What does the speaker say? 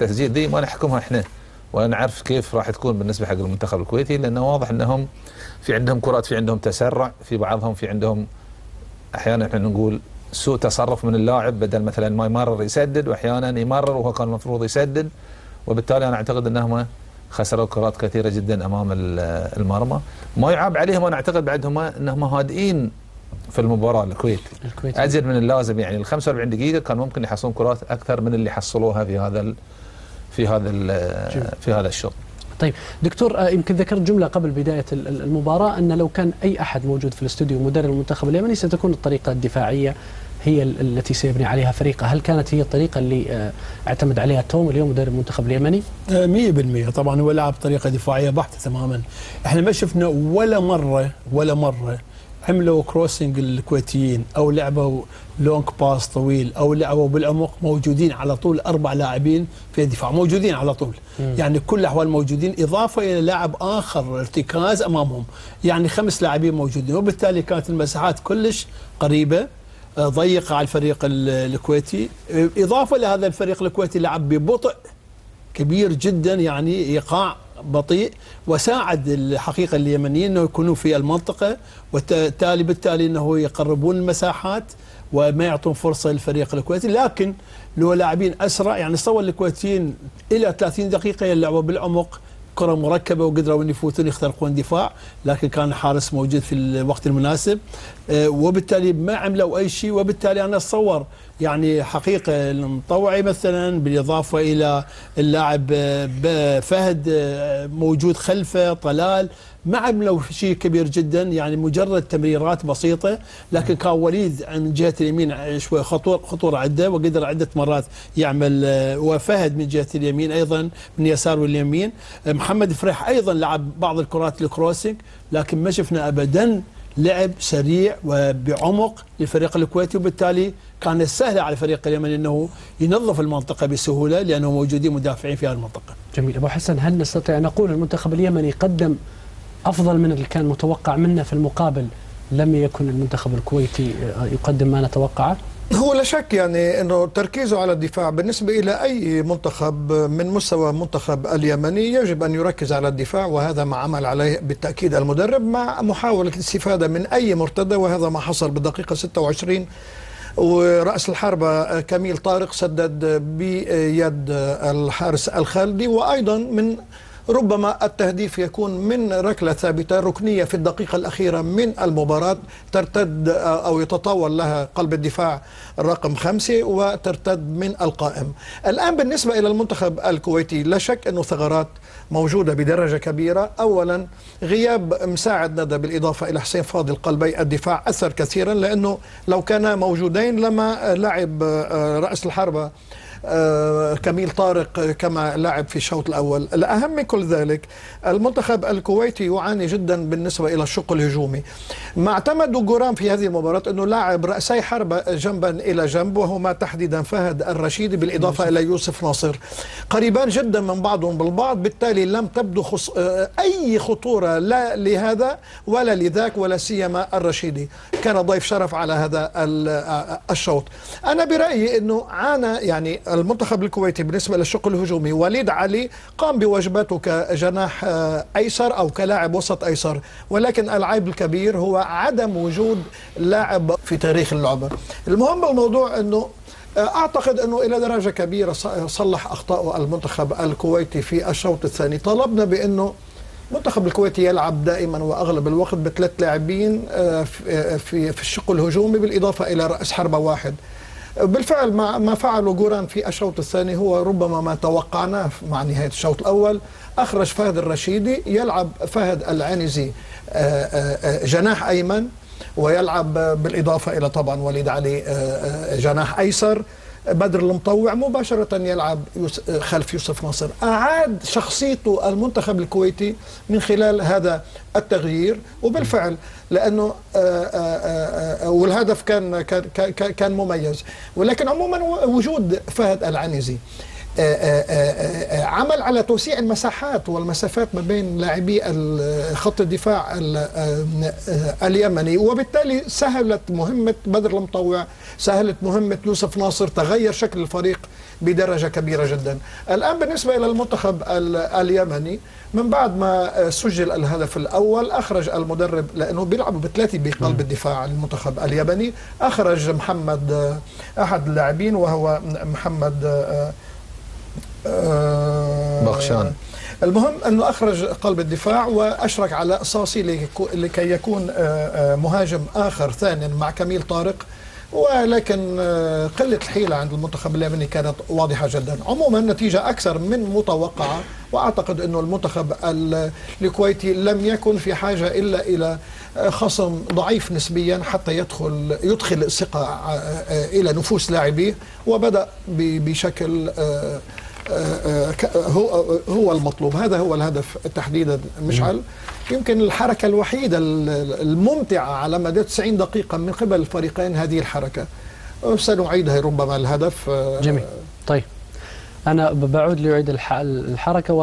التسجيل دي ما نحكمها احنا ولا نعرف كيف راح تكون بالنسبه حق المنتخب الكويتي، لانه واضح انهم في عندهم كرات، في عندهم تسرع، في بعضهم في عندهم احيانا احنا نقول سوء تصرف من اللاعب، بدل مثلا ما يمرر يسدد، واحيانا يمرر وهو كان المفروض يسدد، وبالتالي انا اعتقد انهم خسروا كرات كثيره جدا امام المرمى. ما يعاب عليهم، انا اعتقد بعدهم انهم هادئين في المباراه الكويت ازيد من اللازم، يعني ال 45 دقيقه كان ممكن يحصلون كرات اكثر من اللي حصلوها في هذا الشوط. طيب دكتور، يمكن ذكرت جمله قبل بدايه المباراه ان لو كان اي احد موجود في الاستوديو مدرب المنتخب اليمني ستكون الطريقه الدفاعيه هي التي سيبني عليها فريقه، هل كانت هي الطريقه اللي اعتمد عليها توم اليوم مدرب المنتخب اليمني؟ 100% طبعا هو لعب طريقه دفاعيه بحته تماما. احنا ما شفنا ولا مره عملوا كروسنج الكويتيين او لعبوا لونج باس طويل او لعبوا بالعمق موجودين على طول 4 لاعبين في الدفاع، موجودين على طول. يعني كل الاحوال موجودين، اضافه الى لاعب اخر ارتكاز امامهم، يعني 5 لاعبين موجودين، وبالتالي كانت المساحات كلش قريبه ضيقه على الفريق الكويتي. اضافه لهذا الفريق الكويتي لعب ببطء كبير جدا، يعني ايقاع بطيء، وساعد الحقيقه اليمنيين انه يكونوا في المنطقه، بالتالي انه يقربون المساحات وما يعطون فرصه للفريق الكويتي. لكن لو لاعبين اسرع، يعني صور الكويتيين الى 30 دقيقه يلعبوا بالعمق، كره مركبه وقدروا ان يفوتون يخترقون دفاع، لكن كان الحارس موجود في الوقت المناسب، وبالتالي ما عملوا اي شيء. وبالتالي انا اتصور يعني حقيقه المطوعي مثلا بالاضافه الى اللاعب فهد موجود خلفه، طلال ما عملوا شيء كبير جدا، يعني مجرد تمريرات بسيطه، لكن كان وليد عن جهه اليمين شوي خطوره عنده وقدر عده مرات يعمل، وفهد من جهه اليمين ايضا من يسار واليمين. محمد فريح ايضا لعب بعض الكرات الكروسنج، لكن ما شفنا ابدا لعب سريع وبعمق للفريق الكويتي، وبالتالي كان سهل على الفريق اليمني انه ينظف المنطقه بسهوله لانه موجودين مدافعين في هذه المنطقه. جميل. ابو حسن، هل نستطيع نقول المنتخب اليمني قدم افضل من اللي كان متوقع منه، في المقابل لم يكن المنتخب الكويتي يقدم ما نتوقعه؟ هو لا شك يعني انه تركيزه على الدفاع بالنسبه الى اي منتخب من مستوى المنتخب اليمني يجب ان يركز على الدفاع، وهذا ما عمل عليه بالتاكيد المدرب مع محاوله الاستفاده من اي مرتده، وهذا ما حصل بالدقيقه 26 ورأس الحربة كميل طارق سدد بيد الحارس الخالدي، وأيضا من ربما التهديف يكون من ركلة ثابتة ركنية في الدقيقة الأخيرة من المباراة ترتد أو يتطاول لها قلب الدفاع الرقم 5 وترتد من القائم. الآن بالنسبة إلى المنتخب الكويتي لا شك أنه ثغرات موجودة بدرجة كبيرة. أولا غياب مساعد ندى بالإضافة إلى حسين فاضل قلبي الدفاع أثر كثيرا، لأنه لو كانا موجودين لما لعب رأس الحربة كميل طارق كما لعب في الشوط الأول. الأهم من كل ذلك المنتخب الكويتي يعاني جدا بالنسبة إلى الشق الهجومي. ما اعتمدوا جوران في هذه المباراة أنه لاعب رأسي حربة جنبا إلى جنب، وهما تحديدا فهد الرشيدي بالإضافة إلى يوسف ناصر، قريبان جدا من بعضهم بالبعض، بالتالي لم تبدو أي خطورة لا لهذا ولا لذاك، ولا سيما الرشيدي كان ضيف شرف على هذا الشوط. أنا برأيي أنه عانى يعني المنتخب الكويتي بالنسبة للشق الهجومي. وليد علي قام بواجباته كجناح أيسر أو كلاعب وسط أيسر، ولكن العيب الكبير هو عدم وجود لاعب في تاريخ اللعبة. المهم بالموضوع أنه أعتقد أنه إلى درجة كبيرة صلح أخطاء المنتخب الكويتي في الشوط الثاني. طلبنا بأنه المنتخب الكويتي يلعب دائما وأغلب الوقت ب3 لاعبين في الشق الهجومي بالإضافة إلى رأس حربة واحد. بالفعل ما فعله جوران في الشوط الثاني هو ربما ما توقعناه مع نهاية الشوط الأول. أخرج فهد الرشيدي، يلعب فهد العنزي جناح أيمن، ويلعب بالإضافة إلى طبعا وليد علي جناح أيسر. بدر المطوع مباشرة يلعب خلف يوسف ناصر. أعاد شخصيته المنتخب الكويتي من خلال هذا التغيير، وبالفعل لأنه والهدف كان مميز. ولكن عموما وجود فهد العنزي عمل على توسيع المساحات والمسافات ما بين لاعبي خط الدفاع اليمني، وبالتالي سهلت مهمة بدر المطوع، سهلت مهمة يوسف ناصر، تغير شكل الفريق بدرجة كبيرة جدا. الآن بالنسبة إلى المنتخب اليمني، من بعد ما سجل الهدف الأول أخرج المدرب، لأنه بيلعبوا بثلاثة بقلب الدفاع المنتخب اليمني، أخرج محمد أحد اللاعبين وهو محمد بخشان. المهم أنه أخرج قلب الدفاع وأشرك على صاصي لكي يكون مهاجم آخر ثاني مع كميل طارق، ولكن قلة الحيلة عند المنتخب اليمني كانت واضحة جدا. عموما نتيجة أكثر من متوقعة، وأعتقد أنه المنتخب الكويتي لم يكن في حاجة إلا إلى خصم ضعيف نسبيا حتى يدخل الثقة إلى نفوس لاعبيه، وبدأ بشكل هو المطلوب. هذا هو الهدف تحديدا مشعل. يمكن الحركة الوحيدة الممتعة على مدى 90 دقيقة من قبل الفريقين هذه الحركة، سنعيدها ربما الهدف. جميل. طيب أنا بعود لأعيد الحركة